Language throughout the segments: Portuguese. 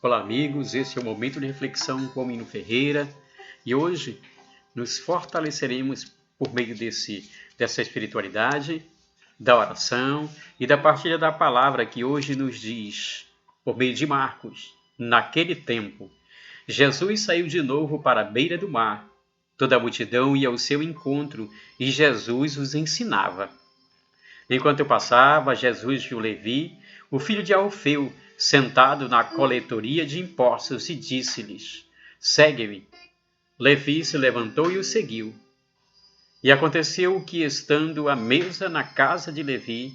Olá amigos, esse é o Momento de Reflexão com o Mino Ferreira e hoje nos fortaleceremos por meio dessa espiritualidade, da oração e da partilha da palavra que hoje nos diz, por meio de Marcos, naquele tempo, Jesus saiu de novo para a beira do mar. Toda a multidão ia ao seu encontro e Jesus os ensinava. Enquanto passava, Jesus viu Levi, o filho de Alfeu, sentado na coletoria de impostos e disse-lhes: Segue-me. Levi se levantou e o seguiu. E aconteceu que, estando à mesa na casa de Levi,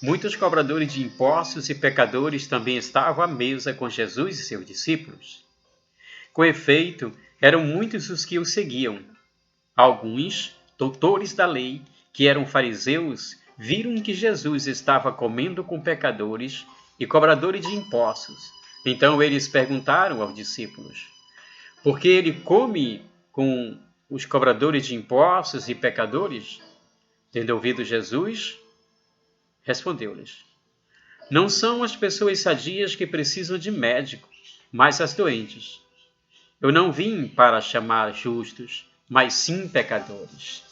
muitos cobradores de impostos e pecadores também estavam à mesa com Jesus e seus discípulos. Com efeito, eram muitos os que o seguiam. Alguns, doutores da lei, que eram fariseus, viram que Jesus estava comendo com pecadores e cobradores de impostos. Então eles perguntaram aos discípulos: por que ele come com os cobradores de impostos e pecadores? Tendo ouvido Jesus, respondeu-lhes: não são as pessoas sadias que precisam de médico, mas as doentes. Eu não vim para chamar justos, mas sim pecadores.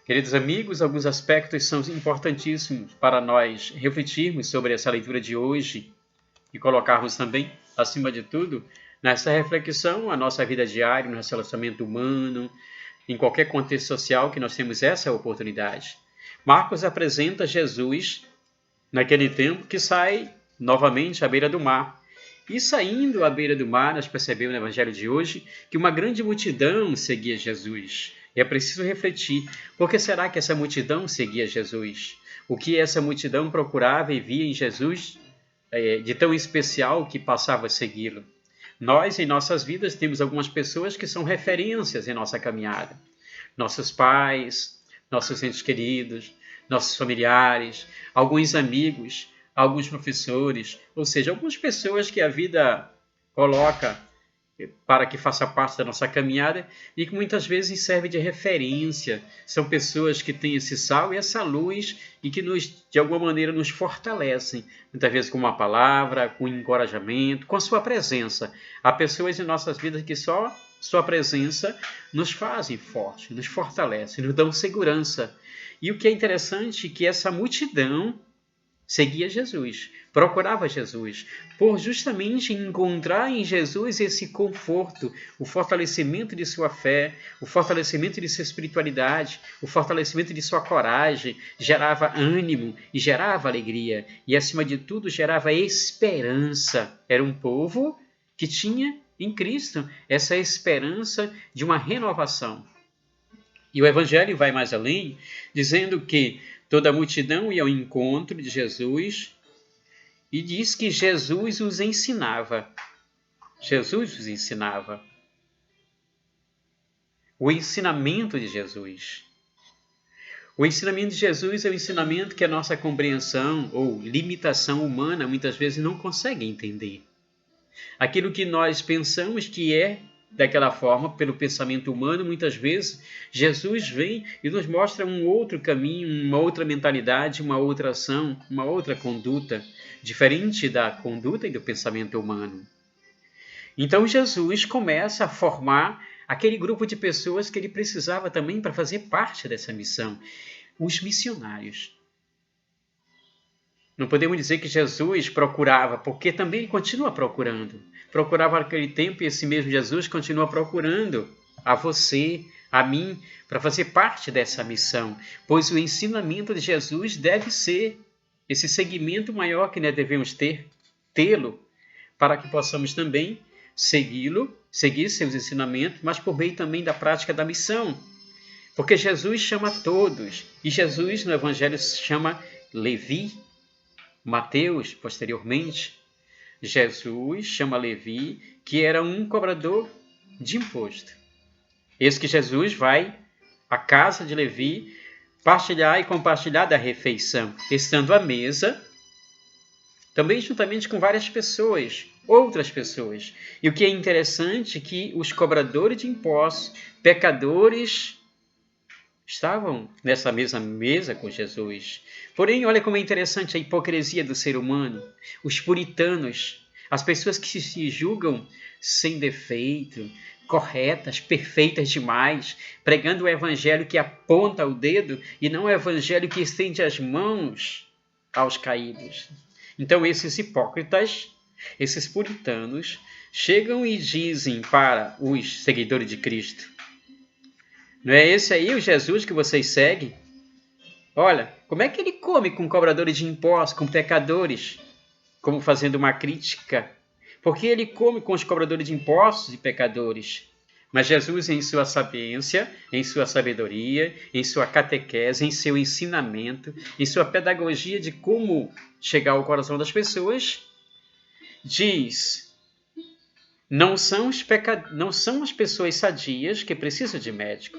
Queridos amigos, alguns aspectos são importantíssimos para nós refletirmos sobre essa leitura de hoje e colocarmos também, acima de tudo, nessa reflexão a nossa vida diária, no relacionamento humano, em qualquer contexto social que nós temos essa oportunidade. Marcos apresenta Jesus naquele tempo que sai novamente à beira do mar. E saindo à beira do mar, nós percebemos no Evangelho de hoje que uma grande multidão seguia Jesus. E é preciso refletir, por que será que essa multidão seguia Jesus? O que essa multidão procurava e via em Jesus de tão especial que passava a segui-lo? Nós, em nossas vidas, temos algumas pessoas que são referências em nossa caminhada. Nossos pais, nossos entes queridos, nossos familiares, alguns amigos, alguns professores, ou seja, algumas pessoas que a vida coloca para que faça parte da nossa caminhada e que muitas vezes serve de referência. São pessoas que têm esse sal e essa luz e que de alguma maneira nos fortalecem, muitas vezes com uma palavra, com encorajamento, com a sua presença. Há pessoas em nossas vidas que só sua presença nos fazem fortes, nos fortalece, nos dão segurança. E o que é interessante é que essa multidão seguia Jesus, procurava Jesus, por justamente encontrar em Jesus esse conforto, o fortalecimento de sua fé, o fortalecimento de sua espiritualidade, o fortalecimento de sua coragem, gerava ânimo e gerava alegria, e acima de tudo gerava esperança. Era um povo que tinha em Cristo essa esperança de uma renovação. E o Evangelho vai mais além, dizendo que toda a multidão ia ao encontro de Jesus e diz que Jesus os ensinava. Jesus os ensinava. O ensinamento de Jesus. O ensinamento de Jesus é o ensinamento que a nossa compreensão ou limitação humana muitas vezes não consegue entender. Aquilo que nós pensamos que é daquela forma, pelo pensamento humano, muitas vezes, Jesus vem e nos mostra um outro caminho, uma outra mentalidade, uma outra ação, uma outra conduta, diferente da conduta e do pensamento humano. Então Jesus começa a formar aquele grupo de pessoas que ele precisava também para fazer parte dessa missão, os missionários. Não podemos dizer que Jesus procurava, porque também ele continua procurando. Procurava naquele tempo e esse mesmo Jesus continua procurando a você, a mim, para fazer parte dessa missão. Pois o ensinamento de Jesus deve ser esse segmento maior que nós devemos tê-lo, para que possamos também segui-lo, seguir seus ensinamentos, mas por meio também da prática da missão. Porque Jesus chama todos, e Jesus no Evangelho chama Levi, Mateus, posteriormente, Jesus chama Levi, que era um cobrador de imposto. Eis que Jesus vai à casa de Levi partilhar e compartilhar da refeição, estando à mesa, também juntamente com várias pessoas, outras pessoas. E o que é interessante é que os cobradores de impostos, pecadores, estavam nessa mesma mesa com Jesus. Porém, olha como é interessante a hipocrisia do ser humano. Os puritanos As pessoas que se julgam sem defeito, corretas, perfeitas demais, pregando o evangelho que aponta o dedo e não o evangelho que estende as mãos aos caídos. Então esses hipócritas, esses puritanos, chegam e dizem para os seguidores de Cristo: não é esse aí o Jesus que vocês seguem? Olha, como é que ele come com cobradores de impostos, com pecadores? Como fazendo uma crítica. Porque ele come com os cobradores de impostos e pecadores. Mas Jesus, em sua sapiência, em sua sabedoria, em sua catequese, em seu ensinamento, em sua pedagogia de como chegar ao coração das pessoas, diz: não são as pessoas sadias que precisam de médico,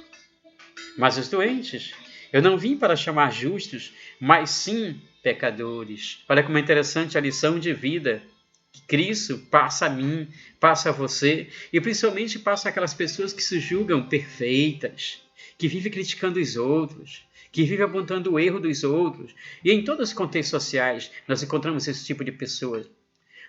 mas os doentes. Eu não vim para chamar justos, mas sim pecadores. Olha como é interessante a lição de vida que Cristo passa a mim, passa a você, e principalmente passa aquelas pessoas que se julgam perfeitas, que vivem criticando os outros, que vivem apontando o erro dos outros. E em todos os contextos sociais nós encontramos esse tipo de pessoas.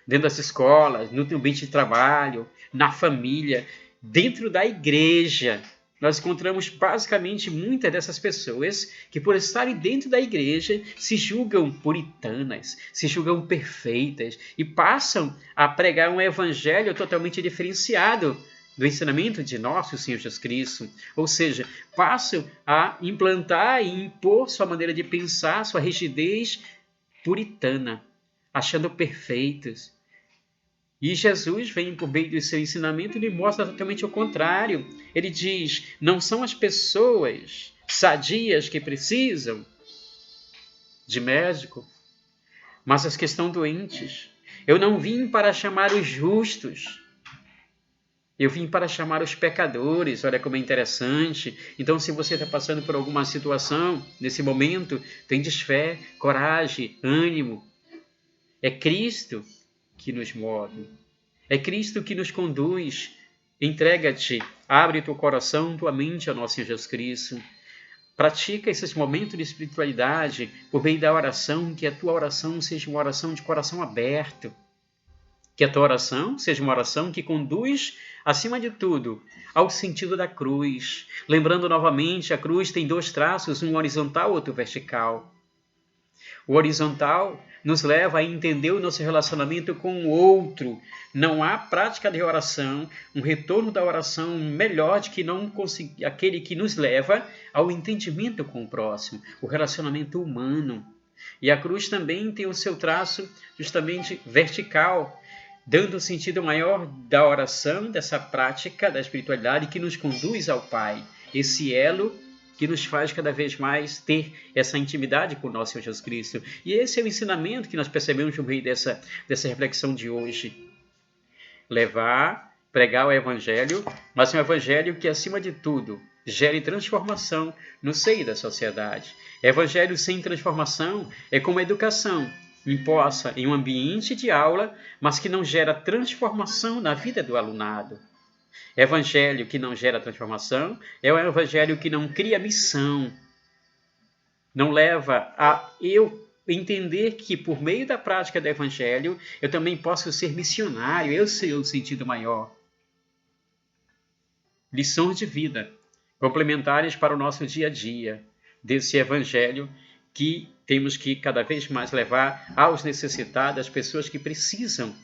Dentro das escolas, no ambiente de trabalho, na família, dentro da igreja. Nós encontramos basicamente muitas dessas pessoas que, por estarem dentro da igreja, se julgam puritanas, se julgam perfeitas e passam a pregar um evangelho totalmente diferenciado do ensinamento de nosso Senhor Jesus Cristo. Ou seja, passam a implantar e impor sua maneira de pensar, sua rigidez puritana, achando perfeitos. E Jesus vem por meio do seu ensinamento e ele mostra totalmente o contrário. Ele diz: não são as pessoas sadias que precisam de médico, mas as que estão doentes. Eu não vim para chamar os justos, eu vim para chamar os pecadores. Olha como é interessante. Então, se você está passando por alguma situação nesse momento, tenha fé, coragem, ânimo. É Cristo que nos move. É Cristo que nos conduz. Entrega-te, abre teu coração, tua mente ao nosso Senhor Jesus Cristo. Pratica esses momentos de espiritualidade por meio da oração, que a tua oração seja uma oração de coração aberto. Que a tua oração seja uma oração que conduz, acima de tudo, ao sentido da cruz. Lembrando novamente, a cruz tem dois traços, um horizontal e outro vertical. O horizontal nos leva a entender o nosso relacionamento com o outro. Não há prática de oração, um retorno da oração melhor do que não conseguir, aquele que nos leva ao entendimento com o próximo, o relacionamento humano. E a cruz também tem o seu traço justamente vertical, dando o sentido maior da oração, dessa prática da espiritualidade que nos conduz ao Pai. Esse elo que nos faz cada vez mais ter essa intimidade com o nosso Senhor Jesus Cristo. E esse é o ensinamento que nós percebemos no meio dessa reflexão de hoje. Pregar o Evangelho, mas um Evangelho que, acima de tudo, gere transformação no seio da sociedade. Evangelho sem transformação é como a educação, imposta em um ambiente de aula, mas que não gera transformação na vida do alunado. Evangelho que não gera transformação é um evangelho que não cria missão, não leva a eu entender que por meio da prática do evangelho eu também posso ser missionário, eu sei o sentido maior. Lições de vida complementares para o nosso dia a dia desse evangelho que temos que cada vez mais levar aos necessitados, às pessoas que precisam,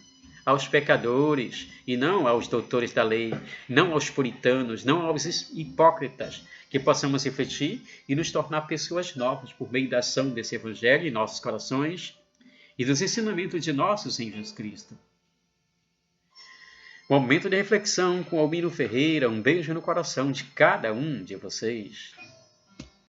aos pecadores e não aos doutores da lei, não aos puritanos, não aos hipócritas, que possamos refletir e nos tornar pessoas novas por meio da ação desse evangelho em nossos corações e dos ensinamentos de nosso Senhor Jesus Cristo. Momento de reflexão com Almiro Ferreira. Um beijo no coração de cada um de vocês.